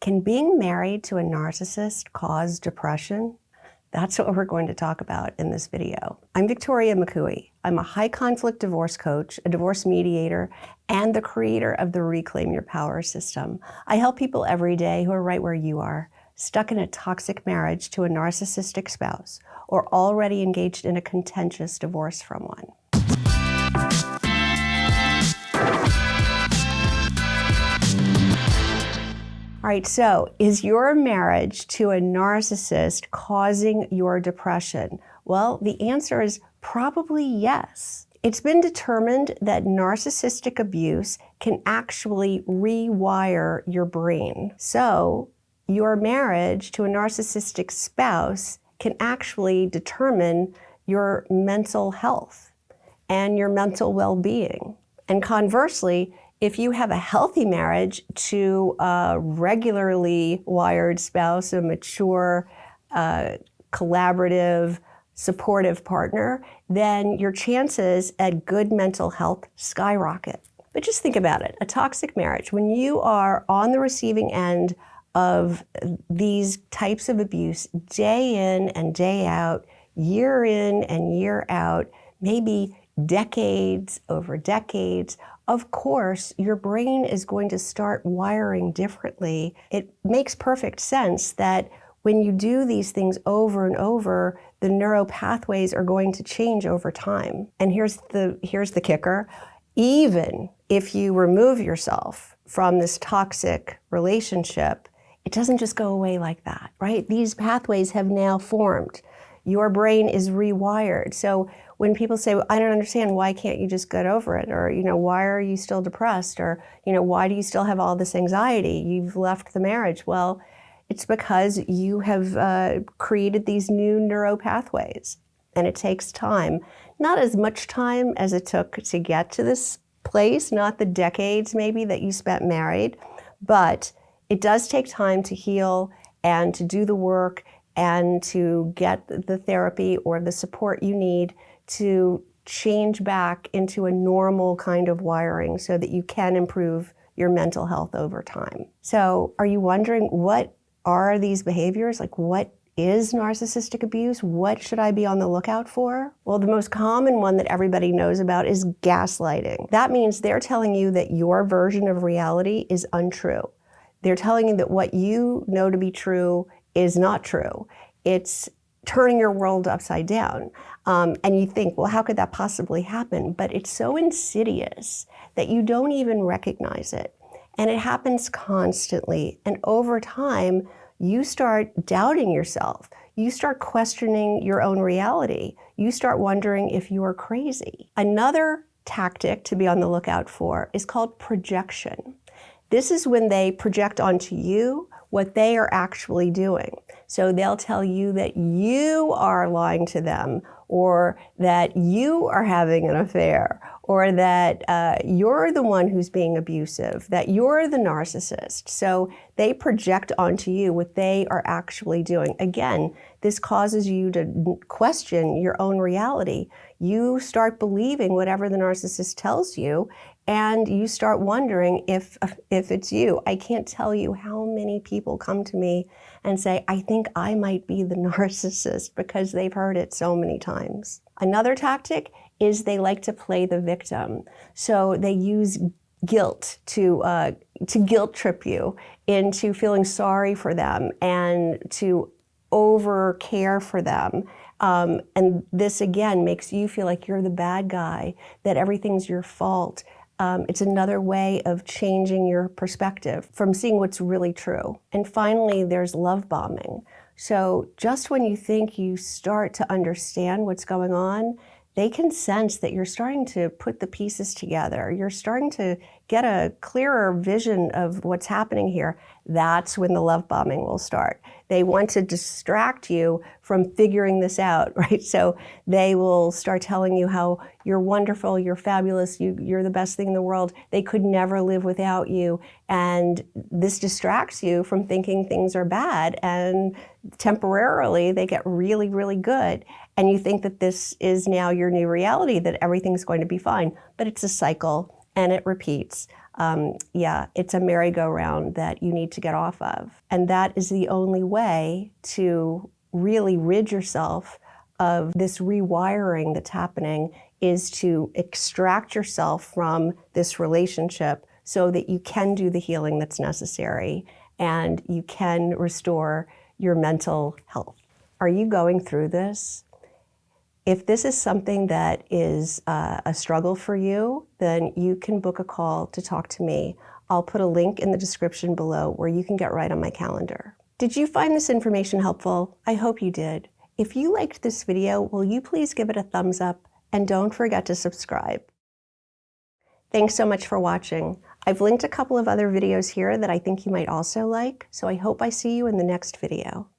Can being married to a narcissist cause depression? That's what we're going to talk about in this video. I'm Victoria McCooey. I'm a high conflict divorce coach, a divorce mediator, and the creator of the Reclaim Your Power system. I help people every day who are right where you are, stuck in a toxic marriage to a narcissistic spouse, or already engaged in a contentious divorce from one. All right, so is your marriage to a narcissist causing your depression? Well, the answer is probably yes. It's been determined that narcissistic abuse can actually rewire your brain. So your marriage to a narcissistic spouse can actually determine your mental health and your mental well-being. And conversely, if you have a healthy marriage to a regularly wired spouse, a mature, collaborative, supportive partner, then your chances at good mental health skyrocket. But just think about it, a toxic marriage, when you are on the receiving end of these types of abuse day in and day out, year in and year out, maybe decades over decades, of course, your brain is going to start wiring differently. It makes perfect sense that when you do these things over and over, the neural pathways are going to change over time. And here's the kicker. Even if you remove yourself from this toxic relationship, it doesn't just go away like that, right? These pathways have now formed. Your brain is rewired. So when people say, well, I don't understand, why can't you just get over it? Or, why are you still depressed? Or, why do you still have all this anxiety? You've left the marriage. Well, it's because you have created these new neuro pathways, and it takes time. Not as much time as it took to get to this place, not the decades maybe that you spent married, but it does take time to heal and to do the work and to get the therapy or the support you need to change back into a normal kind of wiring so that you can improve your mental health over time. So are you wondering, what are these behaviors? Like, what is narcissistic abuse? What should I be on the lookout for? Well, the most common one that everybody knows about is gaslighting. That means they're telling you that your version of reality is untrue. They're telling you that what you know to be true is not true. It's turning your world upside down. And you think, well, how could that possibly happen? But it's so insidious that you don't even recognize it. And it happens constantly. And over time, you start doubting yourself. You start questioning your own reality. You start wondering if you are crazy. Another tactic to be on the lookout for is called projection. This is when they project onto you what they are actually doing. So they'll tell you that you are lying to them, or that you are having an affair, or that you're the one who's being abusive, that you're the narcissist. So they project onto you what they are actually doing. Again, this causes you to question your own reality. You start believing whatever the narcissist tells you, and you start wondering if it's you. I can't tell you how many people come to me and say, I think I might be the narcissist, because they've heard it so many times. Another tactic is they like to play the victim. So they use guilt to guilt trip you into feeling sorry for them and to over care for them. And this again makes you feel like you're the bad guy, that everything's your fault. It's another way of changing your perspective from seeing what's really true. And finally, there's love bombing. So just when you think you start to understand what's going on, they can sense that you're starting to put the pieces together. You're starting to get a clearer vision of what's happening here. That's when the love bombing will start. They want to distract you from figuring this out, right? So they will start telling you how you're wonderful, you're fabulous, you're the best thing in the world. They could never live without you. And this distracts you from thinking things are bad. And temporarily, they get really, really good. And you think that this is now your new reality, that everything's going to be fine. But it's a cycle, and it repeats. yeah, it's a merry-go-round that you need to get off of. And that is the only way to really rid yourself of this rewiring that's happening, is to extract yourself from this relationship so that you can do the healing that's necessary and you can restore your mental health. Are you going through this? If this is something that is a struggle for you, then you can book a call to talk to me. I'll put a link in the description below where you can get right on my calendar. Did you find this information helpful? I hope you did. If you liked this video, will you please give it a thumbs up and don't forget to subscribe. Thanks so much for watching. I've linked a couple of other videos here that I think you might also like, so I hope I see you in the next video.